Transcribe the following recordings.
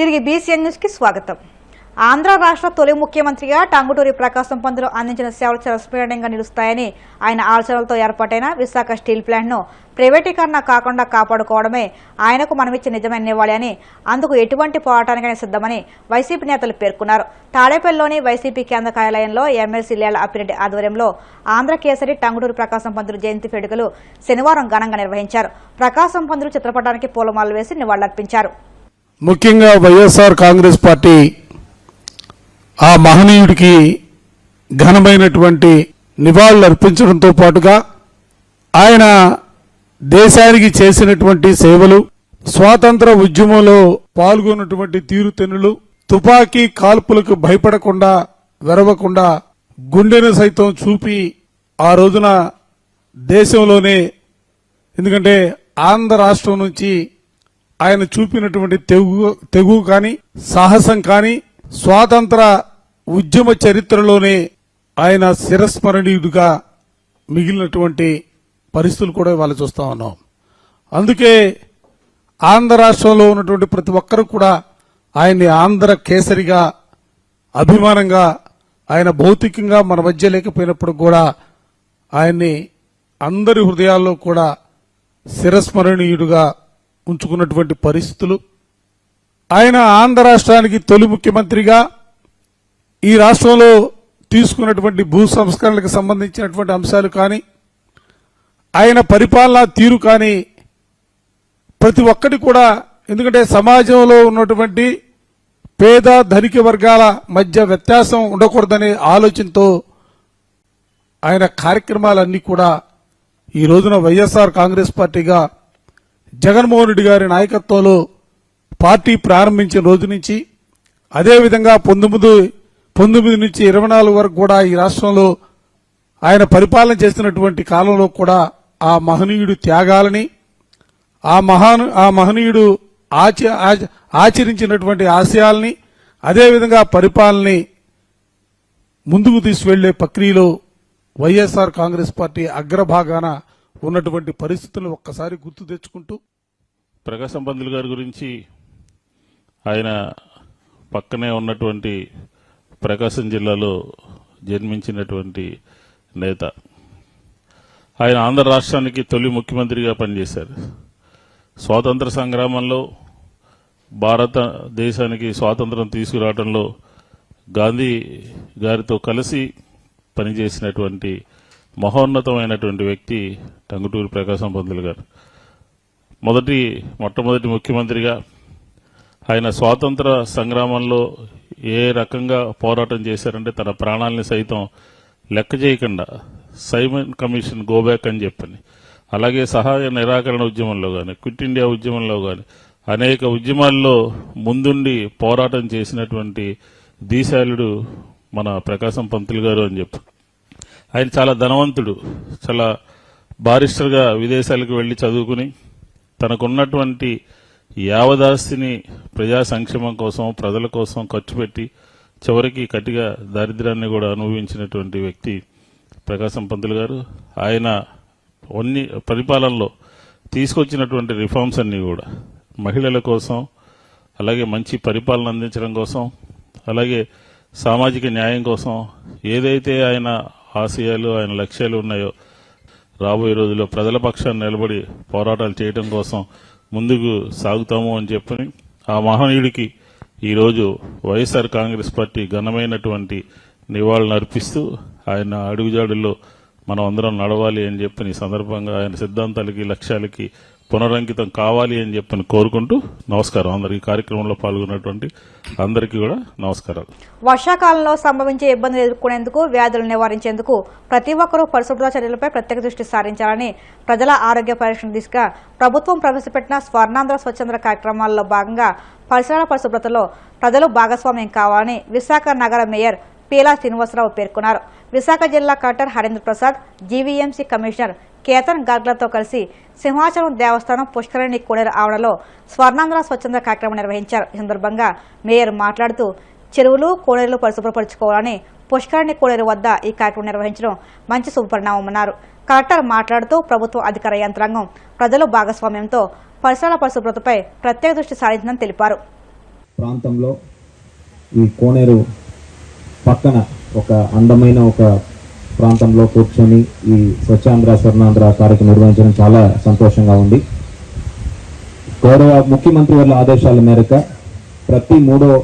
తిరిగి BCN news కి స్వాగతం. ఆంధ్ర రాష్ట్ర తొలి ముఖ్యమంత్రిగా టంగుటూరి ప్రకాశం పంతులు అందించిన సేవలు చిరస్మరణీయంగా నిలుస్తాయని ఆయన ఆలోచనలతో ఏర్పాటైన విశాఖ స్టీల్ ప్లాంట్ను ప్రైవేటీకరణ కాకుండా కాపాడుకోవడమే ఆయనకు మనమిచ్చే నిజమైన నివాళి అని, అందుకు ఎటువంటి పోరాటానికైనా సిద్ధమని వైసీపీ నేతలు పేర్కొన్నారు. తాడేపల్లిలోని వైసీపీ కేంద్ర కార్యాలయంలో ఎమ్మెల్సీ లేళ్ల అప్పిరెడ్డి ఆధ్వర్యంలో ఆంధ్ర కేసరి టంగుటూరి ప్రకాశం పంతులు జయంతి వేడుకలు శనివారం ఘనంగా నిర్వహించారు. ప్రకాశం పంతులు చిత్రపటానికి పూలమాలలు వేసి నివాళులర్పించారు. ముఖ్యంగా వైఎస్ఆర్ కాంగ్రెస్ పార్టీ ఆ మహనీయుడికి ఘనమైనటువంటి నివాళులు అర్పించడంతో పాటుగా ఆయన దేశానికి చేసినటువంటి సేవలు, స్వాతంత్ర ఉద్యమంలో పాల్గొన్నటువంటి తీరుతెన్నులు, తుపాకీ కాల్పులకు భయపడకుండా వెరవకుండా గుండెను సైతం చూపి ఆ రోజున దేశంలోనే, ఎందుకంటే ఆంధ్ర రాష్ట్రం నుంచి ఆయన చూపినటువంటి తెగువ కానీ సాహసం కానీ స్వాతంత్ర ఉద్యమ చరిత్రలోనే ఆయన చిరస్మరణీయుడిగా మిగిలినటువంటి పరిస్థితులు కూడా ఇవాళ చూస్తా ఉన్నాం. అందుకే ఆంధ్ర రాష్ట్రంలో ఉన్నటువంటి ప్రతి ఒక్కరు కూడా ఆయన్ని ఆంధ్ర కేసరిగా అభిమానంగా, ఆయన భౌతికంగా మన మధ్య లేకపోయినప్పుడు కూడా ఆయన్ని అందరి హృదయాల్లో కూడా చిరస్మరణీయుడిగా ఉంచుకున్నటువంటి పరిస్థితులు. ఆయన ఆంధ్ర రాష్ట్రానికి తొలి ముఖ్యమంత్రిగా ఈ రాష్ట్రంలో తీసుకున్నటువంటి భూ సంస్కరణలకు సంబంధించినటువంటి అంశాలు కానీ, ఆయన పరిపాలనా తీరు కానీ ప్రతి ఒక్కటి కూడా, ఎందుకంటే సమాజంలో ఉన్నటువంటి పేద ధనిక వర్గాల మధ్య వ్యత్యాసం ఉండకూడదనే ఆలోచనతో ఆయన కార్యక్రమాలన్నీ కూడా ఈ రోజున వైఎస్ఆర్ కాంగ్రెస్ పార్టీగా జగన్మోహన్ రెడ్డి గారి నాయకత్వంలో పార్టీ ప్రారంభించిన రోజు నుంచి, అదేవిధంగా 19 నుంచి 24 వరకు కూడా ఈ రాష్ట్రంలో ఆయన పరిపాలన చేస్తున్నటువంటి కాలంలో కూడా ఆ మహనీయుడు త్యాగాలని, ఆ మహనీయుడు ఆచరించినటువంటి ఆశయాల్ని, అదేవిధంగా పరిపాలనని ముందుకు తీసుకువెళ్లే ప్రక్రియలో వైఎస్ఆర్ కాంగ్రెస్ పార్టీ అగ్రభాగాన ఉన్నటువంటి పరిస్థితులను ఒక్కసారి గుర్తు తెచ్చుకుంటూ, ప్రకాశం పంతులు గారి గురించి, ఆయన పక్కనే ఉన్నటువంటి ప్రకాశం జిల్లాలో జన్మించినటువంటి నేత. ఆయన ఆంధ్ర రాష్ట్రానికి తొలి ముఖ్యమంత్రిగా పనిచేశారు. స్వాతంత్ర సంగ్రామంలో భారతదేశానికి స్వాతంత్రం తీసుకురావడంలో గాంధీ గారితో కలిసి పనిచేసినటువంటి మహోన్నతమైనటువంటి వ్యక్తి టంగుటూరి ప్రకాశం పంతులు గారు. మొట్టమొదటి ముఖ్యమంత్రిగా ఆయన స్వాతంత్ర సంగ్రామంలో ఏ రకంగా పోరాటం చేశారంటే తన ప్రాణాలని సైతం లెక్క చేయకుండా సైమన్ కమిషన్ గోబ్యాక్ అని చెప్పని, అలాగే సహాయ నిరాకరణ ఉద్యమంలో కానీ, క్విట్ ఇండియా ఉద్యమంలో కానీ అనేక ఉద్యమాల్లో ముందుండి పోరాటం చేసినటువంటి దీశాలుడు మన ప్రకాశం పంతులు గారు అని చెప్పి. ఆయన చాలా ధనవంతుడు. చాలా బారిస్టర్గా విదేశాలకు వెళ్లి చదువుకుని తనకున్నటువంటి యావదాస్తిని ప్రజా సంక్షేమం కోసం, ప్రజల కోసం ఖర్చు పెట్టి చివరికి కటిగా దారిద్ర్యాన్ని కూడా అనుభవించినటువంటి వ్యక్తి ప్రకాశం పంతులు గారు. ఆయన పరిపాలనలో తీసుకొచ్చినటువంటి రిఫార్మ్స్ అన్నీ కూడా మహిళల కోసం, అలాగే మంచి పరిపాలన అందించడం కోసం, అలాగే సామాజిక న్యాయం కోసం ఏదైతే ఆయన ఆశయాలు, ఆయన లక్ష్యాలు ఉన్నాయో రాబోయే రోజుల్లో ప్రజల పక్షాన్ని నిలబడి పోరాటాలు చేయడం కోసం ముందుకు సాగుతాము అని చెప్పని ఆ మహనీయుడికి ఈరోజు వైఎస్ఆర్ కాంగ్రెస్ పార్టీ ఘనమైనటువంటి నివాళులను అర్పిస్తూ ఆయన అడుగుజాడుల్లో మనం అందరం నడవాలి అని చెప్పని సందర్భంగా ఆయన సిద్ధాంతాలకి, లక్ష్యాలకి పునరంకితం కావాలి అని చెప్పని కోరుకుంటూ నమస్కారం. అందరికీ కార్యక్రమంలో పాల్గొన్నటువంటి అందరికీ కూడా నమస్కారాలు. వర్షాకాలంలో సంభవించే ఇబ్బందులు ఎదుర్కొనేందుకు, వ్యాధులు నివారించేందుకు ప్రతి ఒక్కరూ పరిశుభ్రత చర్యలపై ప్రత్యేక దృష్టి సారించాలని ప్రజల ఆరోగ్య పరిరక్షణ దిశగా ప్రభుత్వం ప్రవేశపెట్టిన స్వర్ణాంధ్ర స్వచ్ఛంద కార్యక్రమాల్లో భాగంగా పరిసరాల పరిశుభ్రతలో ప్రజలు భాగస్వామ్యం కావాలని విశాఖ నగర మేయర్ పీలా శ్రీనివాసరావు పేర్కొన్నారు. విశాఖ జిల్లా collector Harendra Prasad, GVMC commissioner Ketan గార్గ్లతో కలిసి సింహాచలం దేవస్థానం పుష్కరిణి కోడేరు ఆవరణలో స్వర్ణాంధ్ర స్వచ్ఛంద కార్యక్రమం నిర్వహించారు. ఈ సందర్భంగా మేయర్ మాట్లాడుతూ చెరువులు, కోడేరులు పరిశుభ్రపరచుకోవాలని, పుష్కరిణి కోడేరు వద్ద ఈ కార్యక్రమం నిర్వహించడం మంచి శుభపరిణామన్నారు. కలెక్టర్ మాట్లాడుతూ ప్రభుత్వ అధికార యంత్రాంగం ప్రజల భాగస్వామ్యంతో పరిసరాల పరిశుభ్రతపై ప్రత్యేక దృష్టి సారించిందని తెలిపారు. ప్రాంతంలో ఈ కోనేరు పక్కన ఒక అందమైన ఒక ప్రాంతంలో కూర్చొని ఈ స్వచ్ఛాంధ్ర స్వర్ణాంధ్ర కార్యక్రమం నిర్వహించడం చాలా సంతోషంగా ఉంది. గౌరవ ముఖ్యమంత్రి వారి ఆదేశాల మేరకు ప్రతి 3వ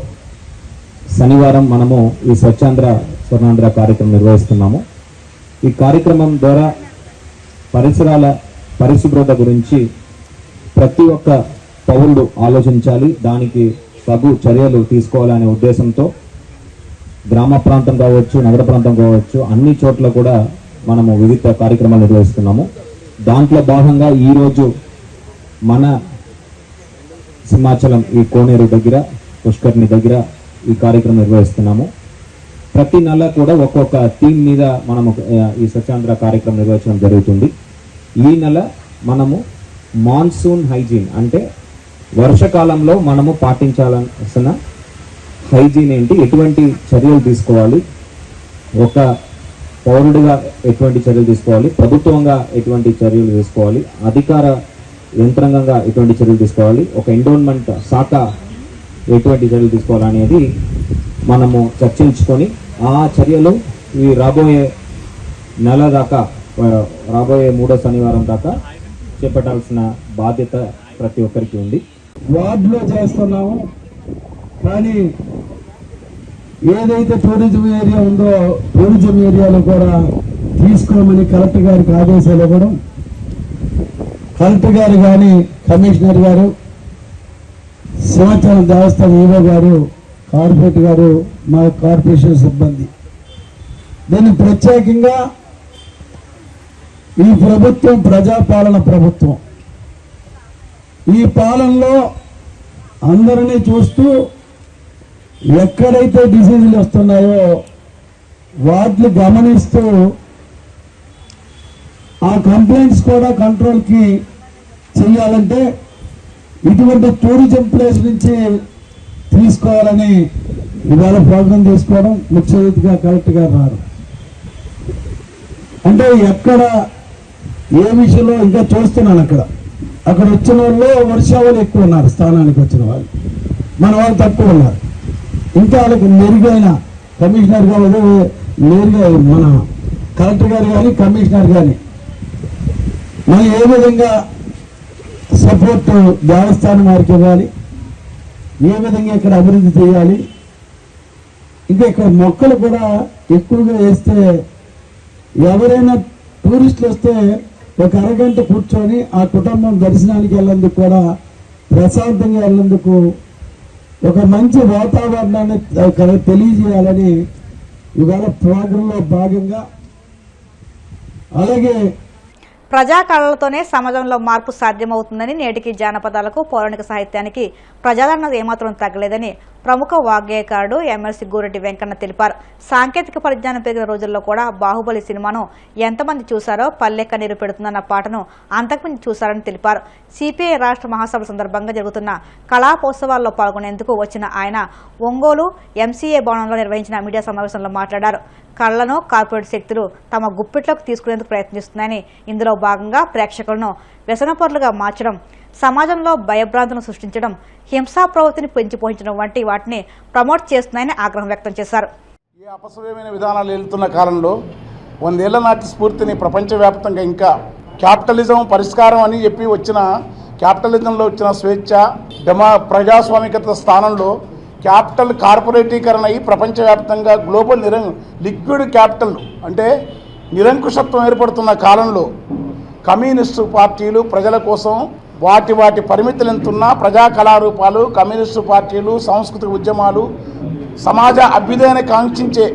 శనివారం మనము ఈ స్వచ్ఛాంధ్ర స్వర్ణాంధ్ర కార్యక్రమం నిర్వహిస్తున్నాము. ఈ కార్యక్రమం ద్వారా పరిసరాల పరిశుభ్రత గురించి ప్రతి ఒక్క పౌరుడు ఆలోచించాలి, దానికి తగు చర్యలు తీసుకోవాలనే ఉద్దేశంతో గ్రామ ప్రాంతం కావచ్చు, నగర ప్రాంతం కావచ్చు, అన్ని చోట్ల కూడా మనము వివిధ కార్యక్రమాలు నిర్వహిస్తున్నాము. దాంట్లో భాగంగా ఈరోజు మన సింహాచలం ఈ కోనేరు దగ్గర పుష్కర్ని దగ్గర ఈ కార్యక్రమం నిర్వహిస్తున్నాము. ప్రతి నెల కూడా ఒక్కొక్క థీమ్ మీద మనము ఈ స్వచ్ఛాంధ్ర కార్యక్రమం నిర్వహించడం జరుగుతుంది. ఈ నెల మనము మాన్సూన్ హైజీన్ అంటే వర్షాకాలంలో మనము పాటించాల్సిన హైజీన్ ఏంటి, ఎటువంటి చర్యలు తీసుకోవాలి, ఒక పౌరుడిగా ఎటువంటి చర్యలు తీసుకోవాలి, ప్రభుత్వంగా ఎటువంటి చర్యలు తీసుకోవాలి, అధికార యంత్రాంగంగా ఎటువంటి చర్యలు తీసుకోవాలి, ఒక ఎండోన్మెంట్ శాఖ ఎటువంటి చర్యలు తీసుకోవాలనేది మనము చర్చించుకొని ఆ చర్యలు ఈ రాబోయే నెల దాకా, రాబోయే 3వ శనివారం దాకా చేపట్టాల్సిన బాధ్యత ప్రతి ఒక్కరికి ఉంది. వార్డులో చేస్తున్నాము, కానీ ఏదైతే టూరిజం ఏరియా ఉందో టూరిజం ఏరియాలో కూడా తీసుకోమని కలెక్టర్ గారికి ఆదేశాలు ఇవ్వడం, కలెక్టర్ గారు కానీ కమిషనర్ గారు, సింహాచలం దేవస్థానం ఈవో గారు, కార్పొరేట్ గారు, మా కార్పొరేషన్ సిబ్బంది దీన్ని ప్రత్యేకంగా ఈ ప్రభుత్వం ప్రజాపాలన ప్రభుత్వం. ఈ పాలనలో అందరినీ చూస్తూ ఎక్కడైతే డిసీజులు వస్తున్నాయో వాటిని గమనిస్తూ ఆ కంప్లైంట్స్ కూడా కంట్రోల్కి చేయాలంటే ఇటువంటి టూరిజం ప్లేస్ నుంచి తీసుకోవాలని ఇవాళ ప్రోగ్రాం తీసుకోవడం, ముఖ్య అతిథిగా కలెక్టర్ గారు రారు. అంటే ఎక్కడ ఏ విషయంలో ఇంకా చూస్తున్నాను, అక్కడ వచ్చిన వాళ్ళు వర్షాలు ఎక్కువ ఉన్నారు, స్థానానికి వచ్చిన వాళ్ళు మన వాళ్ళు తక్కువ ఉన్నారు. ఇంకా వాళ్ళకి మెరుగైన కమిషనర్ గారు నేరుగా మన కలెక్టర్ గారు కానీ కమిషనర్ కానీ మనం ఏ విధంగా సపోర్ట్ దేవస్థానం వారికి ఇవ్వాలి, ఏ విధంగా ఇక్కడ అభివృద్ధి చేయాలి, ఇంకా ఇక్కడ మొక్కలు కూడా ఎక్కువగా వేస్తే ఎవరైనా టూరిస్టులు వస్తే ఒక అరగంట కూర్చొని ఆ కుటుంబం దర్శనానికి వెళ్ళేందుకు కూడా ప్రశాంతంగా వెళ్ళేందుకు ఒక మంచి వాతావరణాన్ని తెలియజేయాలని ఇవాళ ప్రోగ్రాంలో భాగంగా. అలాగే ప్రజా కళలతోనే సమాజంలో మార్పు సాధ్యమవుతుందని, నేటికి జానపదాలకు పౌరాణిక సాహిత్యానికి ప్రజాదరణ ఏమాత్రం తగ్గలేదని ప్రముఖ వాగ్గేయకారుడు ఎమ్మెల్సీ గూరెడ్డి వెంకన్న తెలిపారు. సాంకేతిక పరిజ్ఞానం పెరిగిన రోజుల్లో కూడా బాహుబలి సినిమాను ఎంతమంది చూశారో పల్లెక్క నీరు పెడుతుందన్న పాటను అంతకుముందు చూశారని తెలిపారు. సిపిఐ రాష్ట్ర మహాసభ సందర్భంగా జరుగుతున్న కళాపోత్సవాల్లో పాల్గొనేందుకు వచ్చిన ఆయన ఒంగోలు ఎంసీఏ భవనంలో నిర్వహించిన మీడియా సమావేశంలో మాట్లాడారు. కళ్లను కార్పొరేట్ శక్తులు తమ గుప్పిట్లోకి తీసుకునేందుకు ప్రయత్నిస్తున్నాయని, ఇందులో భాగంగా ప్రేక్షకులను వ్యసనపరులుగా మార్చడం, సమాజంలో భయభ్రాంతులను సృష్టించడం, హింసా ప్రవృత్తిని పెంచిపోయించడం వంటి వాటిని ప్రమోట్ చేస్తున్నాయని ఆగ్రహం వ్యక్తం చేశారు. ఈ అపసవ్యమైన విధానాలు వెళ్తున్న కాలంలో 100 ఏళ్ల నాటి స్ఫూర్తిని ప్రపంచవ్యాప్తంగా ఇంకా క్యాపిటలిజం పరిష్కారం అని చెప్పి వచ్చిన క్యాపిటలిజంలో వచ్చిన స్వేచ్ఛ ప్రజాస్వామికత స్థానంలో క్యాపిటల్ కార్పొరేటీకరణ అయి ప్రపంచవ్యాప్తంగా గ్లోబల్ లిక్విడ్ క్యాపిటల్ అంటే నిరంకుశత్వం ఏర్పడుతున్న కాలంలో కమ్యూనిస్టు పార్టీలు ప్రజల కోసం వాటి పరిమితులు ఎంతున్నా ప్రజా కళారూపాలు, కమ్యూనిస్టు పార్టీలు, సాంస్కృతిక ఉద్యమాలు, సమాజ అభ్యుదయాన్ని కాంక్షించే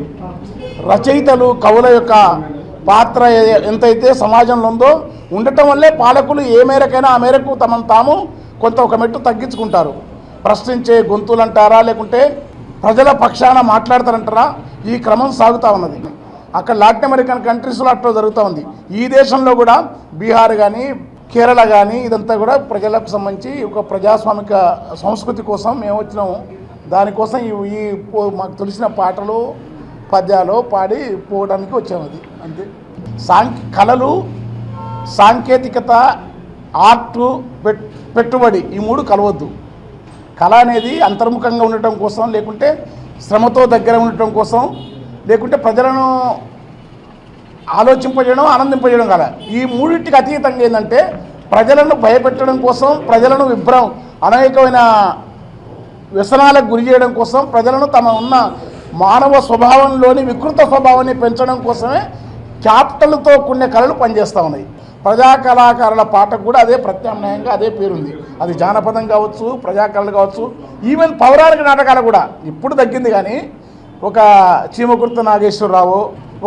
రచయితలు, కవుల యొక్క పాత్ర ఎంతైతే సమాజంలో ఉందో ఉండటం వల్లే పాలకులు ఏ మేరకైనా ఆ మేరకు తమను తాము కొంత ఒక మెట్టు తగ్గించుకుంటారు. ప్రశ్నించే గొంతులు అంటారా, లేకుంటే ప్రజల పక్షాన మాట్లాడతారంటారా, ఈ క్రమం సాగుతూ ఉన్నది. అక్కడ లాటిన్ అమెరికన్ కంట్రీస్లో అట్లా జరుగుతూ ఉంది. ఈ దేశంలో కూడా బీహార్ కానీ కేరళ కానీ ఇదంతా కూడా ప్రజలకు సంబంధించి ఒక ప్రజాస్వామిక సంస్కృతి కోసం మేము వచ్చినాము. దానికోసం ఈ మాకు తెలిసిన పాటలు పద్యాలు పాడి పోవడానికి వచ్చాము. అది అంతే. కళలు, సాంకేతికత, ఆర్టు, పెట్టుబడి ఈ మూడు కలవద్దు. కళ అనేది అంతర్ముఖంగా ఉండటం కోసం, లేకుంటే శ్రమతో దగ్గర ఉండటం కోసం, లేకుంటే ప్రజలను ఆలోచింపజేయడం, ఆనందింపజేయడం కాదు. ఈ మూడింటికి అతీతంగా ఏంటంటే ప్రజలను భయపెట్టడం కోసం, ప్రజలను అనేకమైన వ్యసనాలకు గురి చేయడం కోసం, ప్రజలను తమ ఉన్న మానవ స్వభావంలోని వికృత స్వభావాన్ని పెంచడం కోసమే క్యాపిటల్తో కూడిన కళలు పనిచేస్తూ ఉన్నాయి. ప్రజా కళాకారుల పాటకు కూడా అదే ప్రత్యామ్నాయంగా అదే పేరుంది. అది జానపదం కావచ్చు, ప్రజా కళలు కావచ్చు, ఈవెన్ పౌరాణిక నాటకాలు కూడా ఇప్పుడు తగ్గింది. కానీ ఒక చీమకుర్త నాగేశ్వరరావు,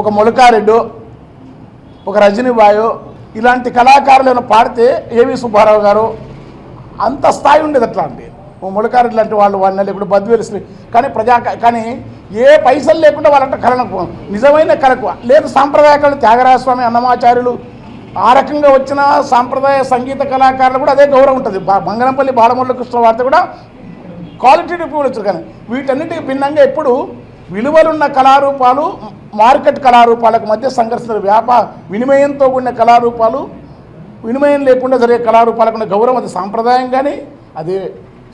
ఒక మొలకారెడ్డి, ఒక రజనీబాయో ఇలాంటి కళాకారులు ఏమైనా పాడితే ఏవి సుబ్బారావు గారు అంత స్థాయి ఉండేది. అట్లా అండి మొలకారెడ్డి లాంటి వాళ్ళు లేకుండా బద్వేలు కానీ ఏ పైసలు లేకుండా వాళ్ళంటే కళలకు నిజమైన కళకు లేదు. సాంప్రదాయ కళలు త్యాగరాజస్వామి, అన్నమాచార్యులు ఆ రకంగా వచ్చిన సాంప్రదాయ సంగీత కళాకారులు కూడా అదే గౌరవం ఉంటుంది. మంగళంపల్లి బాలమురళీకృష్ణ వారితో కూడా క్వాలిటేటివ్ వచ్చు. కానీ వీటన్నిటికి భిన్నంగా ఎప్పుడు విలువలున్న కళారూపాలు, మార్కెట్ కళారూపాలకు మధ్య సంఘర్షణ, వినిమయంతో కూడిన కళారూపాలు, వినిమయం లేకుండా జరిగే కళారూపాలకు ఉన్న గౌరవం, అది సాంప్రదాయం కానీ, అది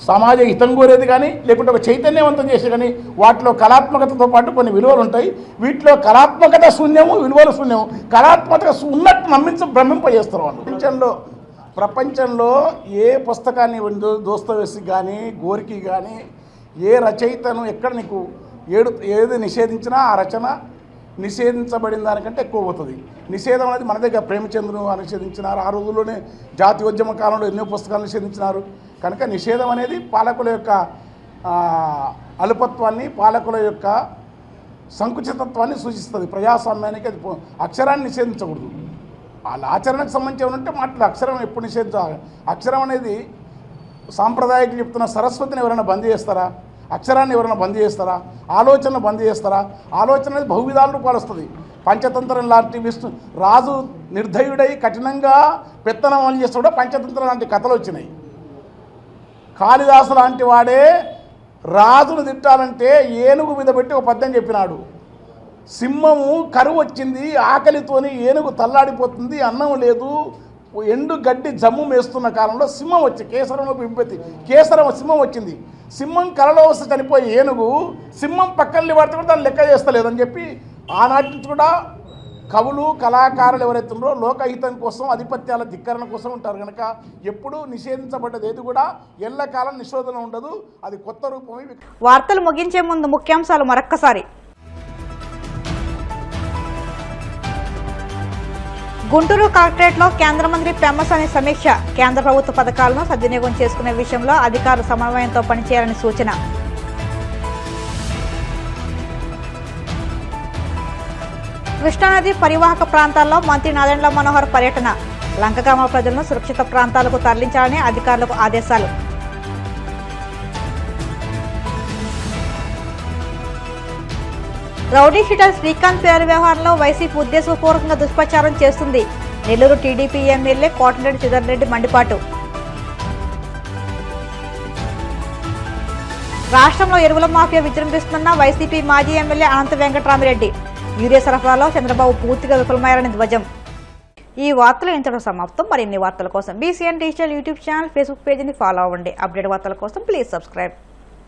సమాజ హితం కోరేది కానీ, లేకుంటే ఒక చైతన్యవంతం చేసే కానీ, వాటిలో కళాత్మకతతో పాటు కొన్ని విలువలు ఉంటాయి. వీటిలో కళాత్మకత శూన్యము, విలువలు శూన్యము. కళాత్మకత ఉన్నట్టు భ్రమింపజేస్తారు వాళ్ళు. ప్రపంచంలో ఏ పుస్తకాన్ని దోస్తవేసి కానీ, గోర్కి కానీ, ఏ రచయితను ఎక్కడ నీకు ఏది నిషేధించినా ఆ రచన నిషేధించబడిన దానికంటే ఎక్కువ పోతుంది. నిషేధం అనేది మన దగ్గర ప్రేమచంద్రును నిషేధించినారు. ఆ రోజుల్లోనే జాతీయోద్యమ కాలంలో ఎన్నో పుస్తకాలు నిషేధించినారు. కనుక నిషేధం అనేది పాలకుల యొక్క అల్పత్వాన్ని, పాలకుల యొక్క సంకుచితత్వాన్ని సూచిస్తుంది. ప్రజాస్వామ్యానికి అది అక్షరాన్ని నిషేధించకూడదు. వాళ్ళ ఆచరణకు సంబంధించి ఏమంటే మాటలు అక్షరం ఎప్పుడు నిషేధించాలి. అక్షరం అనేది సాంప్రదాయకు చెప్తున్న సరస్వతిని ఎవరైనా బంద్ చేస్తారా? అక్షరాన్ని ఎవరైనా బంద్ చేస్తారా? ఆలోచనను బంద్ చేస్తారా? ఆలోచన అనేది బహువిధాల రూపాలు వస్తుంది. పంచతంత్రం లాంటి రాజు నిర్దయుడై కఠినంగా పెత్తనం అమలు చేస్తే కూడా పంచతంత్రం లాంటి కథలు వచ్చినాయి. కాళిదాసు లాంటి వాడే రాజును తిట్టాలంటే ఏనుగు మీద పెట్టి ఒక పద్యం చెప్పినాడు. సింహము కరువు వచ్చింది, ఆకలితోని ఏనుగు తల్లాడిపోతుంది, అన్నం లేదు, ఎండు గడ్డి జమ్ము మేస్తున్న కాలంలో సింహం వచ్చి కేసరంలో విభూతి సింహం వచ్చింది. సింహం కలలో వస్తే చనిపోయి ఏనుగు సింహం పక్కన పడితే కూడా దాన్ని లెక్క చేస్తలేదని చెప్పి ఆనాటి నుంచి కూడా కవులు, కళాకారులు ఎవరైతే ఉన్నారో లోకహితం కోసం, ఆధిపత్యాల ధిక్కరణ కోసం ఉంటారు. కనుక ఎప్పుడూ నిషేధించబడ్డది ఏది కూడా ఎల్లకాలం నిషేధన ఉండదు. అది కొత్త రూపమే. వార్తలు ముగించే ముందు ముఖ్యాంశాలు మరొక్కసారి. గుంటూరు కలెక్టరేట్లో కేంద్ర మంత్రి పెమ్మసాని సమీక్ష. కేంద్ర ప్రభుత్వ పథకాలను సద్వినియోగం చేసుకునే విషయంలో అధికారులు సమన్వయంతో పనిచేయాలని సూచన. కృష్ణానది పరివాహక ప్రాంతాల్లో మంత్రి నాదెండ్ల మనోహర్ పర్యటన. లంకగ్రామ ప్రజలను సురక్షిత ప్రాంతాలకు తరలించాలని అధికారులకు ఆదేశాలు. రౌడీ షీటర్ శ్రీకాంత్ పేరు వ్యవహారంలో వైసీపీ ఉద్దేశపూర్వకంగా దుష్ప్రచారం చేస్తుంది. నెల్లూరు టీడీపీ ఎమ్మెల్యే కోటరెడ్డి చిదర్రెడ్డి మండిపాటు. రాష్ట్రంలో ఎరువుల మాఫియా విజృంభిస్తున్న వైసీపీ మాజీ ఎమ్మెల్యే అనంత వెంకటరామిరెడ్డి. యూరియా సరఫరాలో చంద్రబాబు పూర్తిగా విఫలమయ్యారని ధ్వజం. ఈ వార్తలు ఇంతలో సమాప్తం. మరిన్ని వార్తల కోసం BCN digital YouTube channel, Facebook పేజీని ఫాలో అవ్వండి. అప్డేట్ వార్తల కోసం ప్లీజ్ సబ్స్క్రైబ్.